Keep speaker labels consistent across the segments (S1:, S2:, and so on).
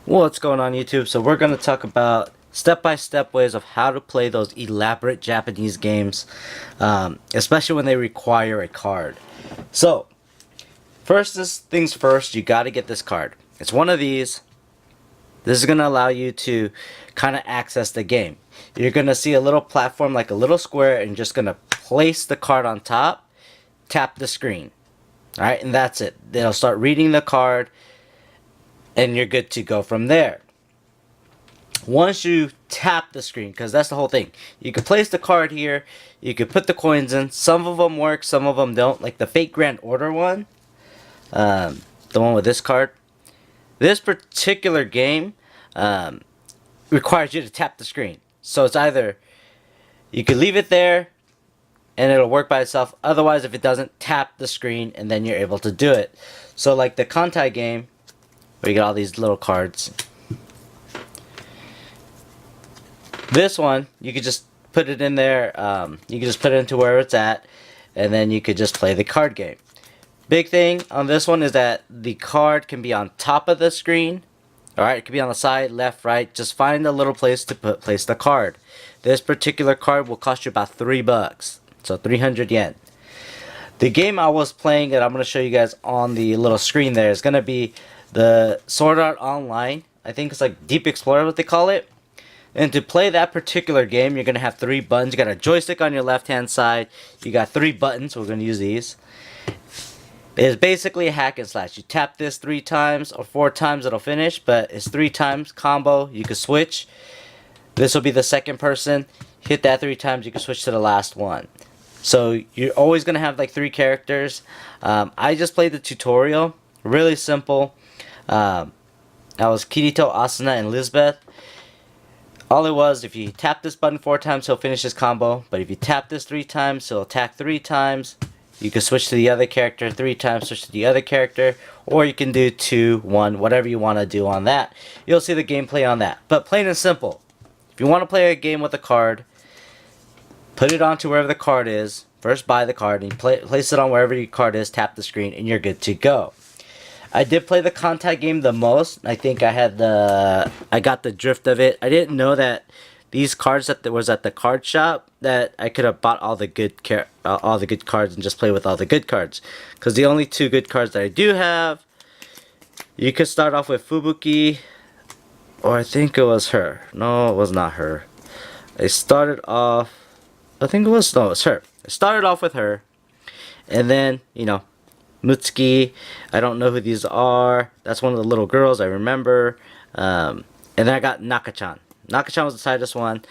S1: What's going on YouTube? So we're going to talk about step-by-step ways of how to play those elaborate Japanese games, especially when they require a card. So, things first, you got to get this card. It's one of these. This is going to allow you to kind of access the game. You're going to see a little platform like a little square, and you're just going to place the card on top, tap the screen. Alright, and that's it. They'll start reading the card, and you're good to go from there. Once you tap the screen, because that's the whole thing, you can place the card here, you can put the coins in. Some of them work, some of them don't. Like the Fate Grand Order one, the one with this card. This particular game requires you to tap the screen. So it's either you can leave it there and it'll work by itself. Otherwise, if it doesn't, tap the screen and then you're able to do it. So like the Kantai game, where you get all these little cards. This one, you could just put it in there. You can just put it into where it's at, and then you could just play the card game. Big thing on this one is that the card can be on top of the screen. Alright, it could be on the side, left, right. Just find a little place to place the card. This particular card will cost you about $3. So 300 yen. The game I was playing that I'm going to show you guys on the little screen there is going to be the Sword Art Online. I think it's like Deep Explorer, what they call it. And to play that particular game, you're going to have 3 buttons. You got a joystick on your left hand side. You got 3 buttons, so we're going to use these. It's basically a hack and slash. You tap this 3 times or 4 times, it'll finish, but it's 3 times combo. You can switch. This will be the second person. Hit that 3 times, you can switch to the last one. So you're always going to have like 3 characters. I just played the tutorial. Really simple. I was Kirito, Asuna, and Lisbeth. All it was, if you tap this button 4 times, he'll finish his combo. But if you tap this 3 times, he'll attack 3 times. You can switch to the other character 3 times, switch to the other character. Or you can do 2, 1, whatever you want to do on that. You'll see the gameplay on that. But plain and simple. If you want to play a game with a card, put it onto wherever the card is. First buy the card, and you place it on wherever your card is, tap the screen, and you're good to go. I did play the Kantai game the most. I think I got the drift of it. I didn't know that these cards that was at the card shop, that I could have bought all the good cards and just play with all the good cards. Because the only 2 good cards that I do have, you could start off with Fubuki, or I think it was her. No, it was not her. I started off, I think it was, no, it was her. I started off with her, and then, you know, Mutsuki, I don't know who these are. That's one of the little girls, I remember. And then I got Naka-chan. Naka-chan was the slightest one.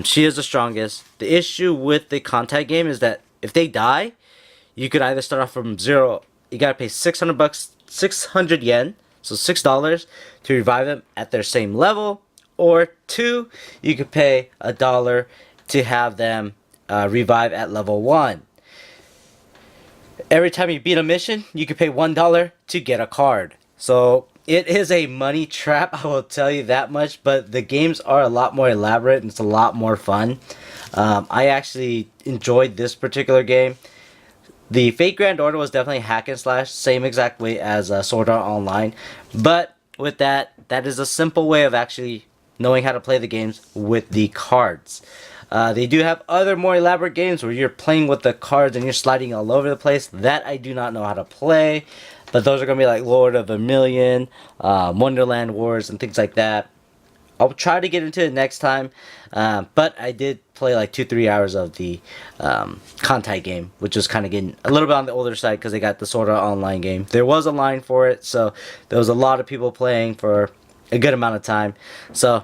S1: She is the strongest. The issue with the Kantai game is that if they die, you could either start off from 0. You gotta pay 600 yen, so $6, to revive them at their same level. Or 2, you could pay $1 to have them revive at level 1. Every time you beat a mission, you can pay $1 to get a card. So it is a money trap, I will tell you that much. But the games are a lot more elaborate and it's a lot more fun. I actually enjoyed this particular game. The Fate Grand Order was definitely hack and slash, same exact way as Sword Art Online. But with that is a simple way of actually knowing how to play the games with the cards. They do have other more elaborate games where you're playing with the cards and you're sliding all over the place. That I do not know how to play. But those are going to be like Lord of a Million, Wonderland Wars, and things like that. I'll try to get into it next time. But I did play like 2-3 hours of the Kantai game, which was kind of getting a little bit on the older side because they got the Sword Art Online game. There was a line for it, so there was a lot of people playing for a good amount of time. So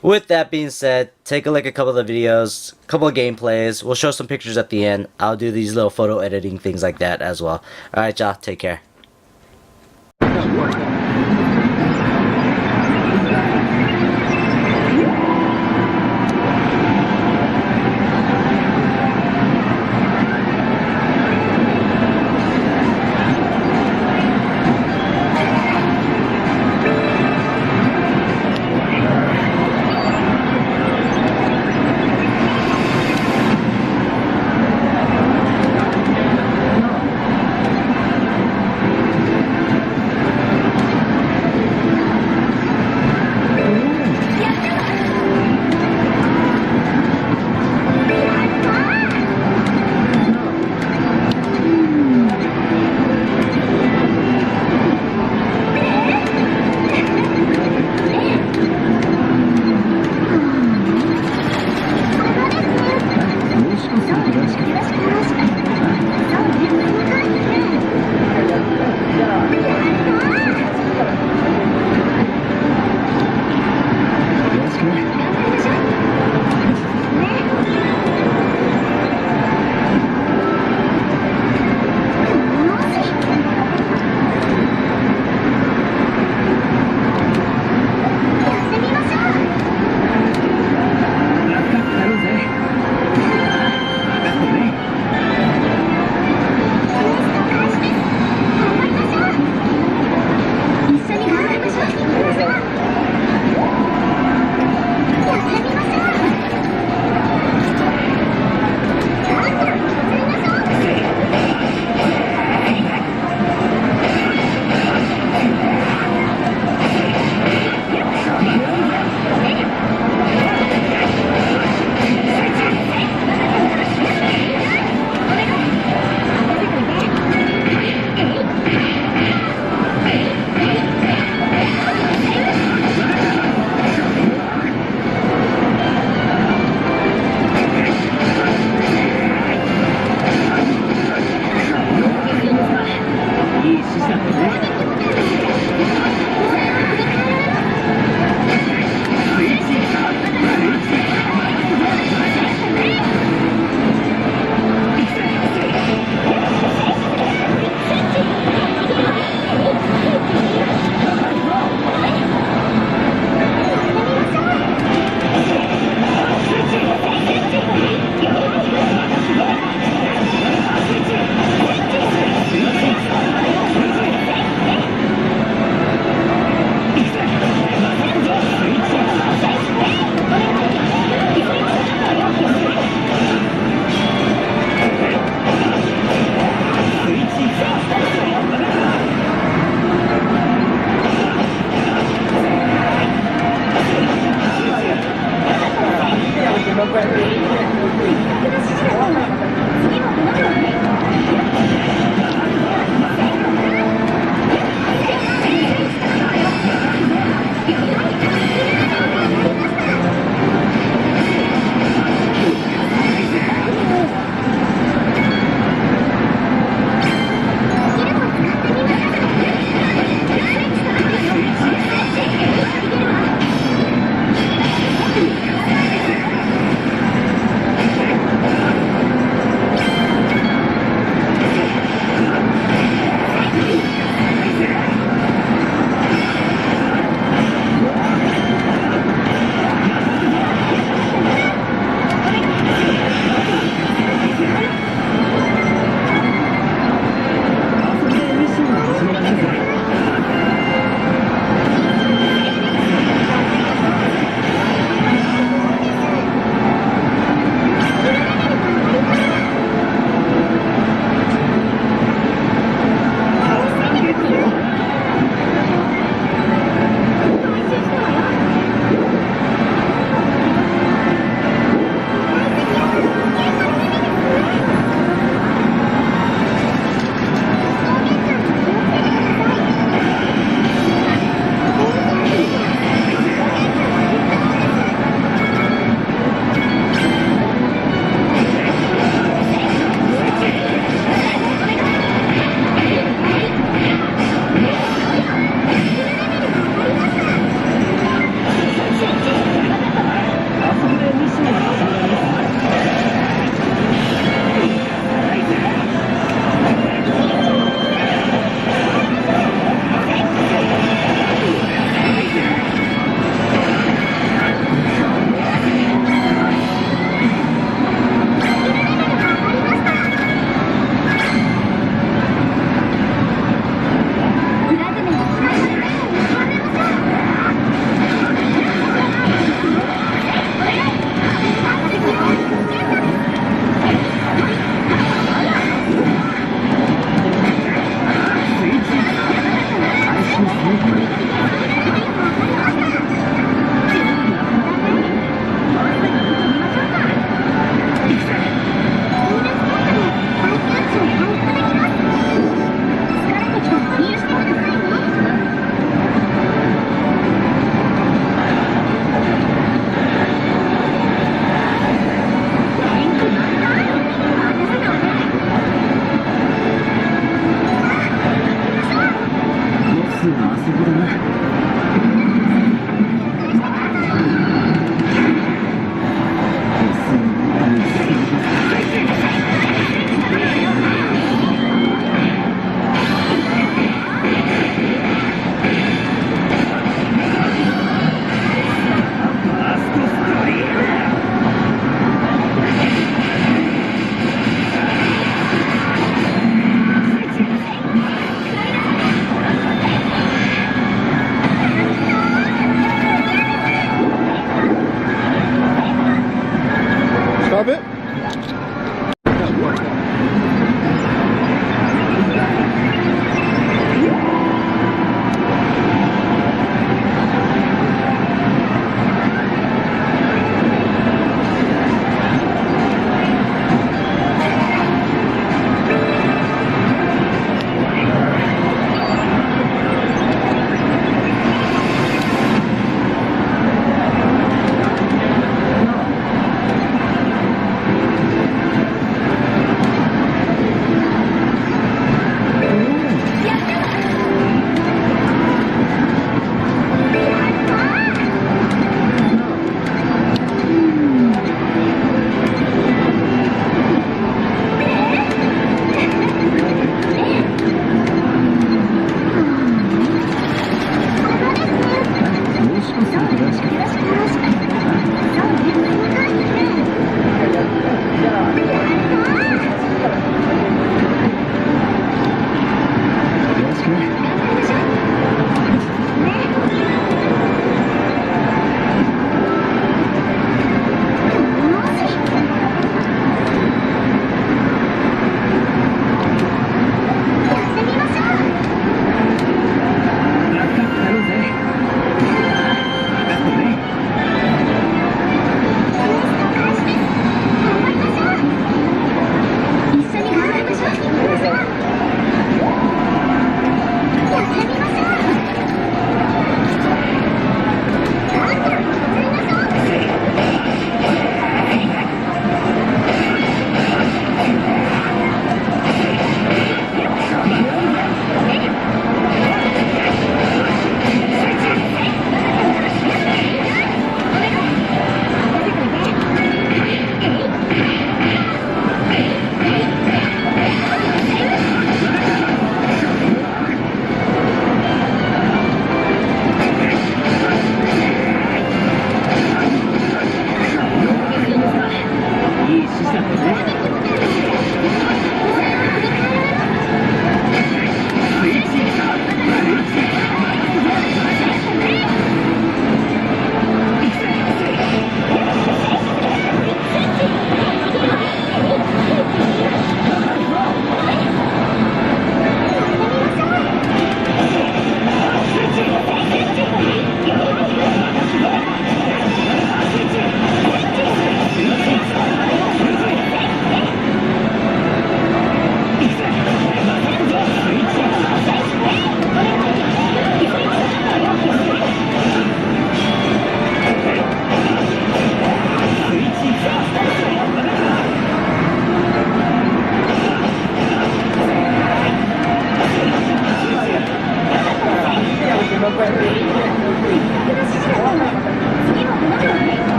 S1: with that being said, take a look at a couple of the videos, a couple of gameplays. We'll show some pictures at the end. I'll do these little photo editing things like that as well. Alright y'all, take care.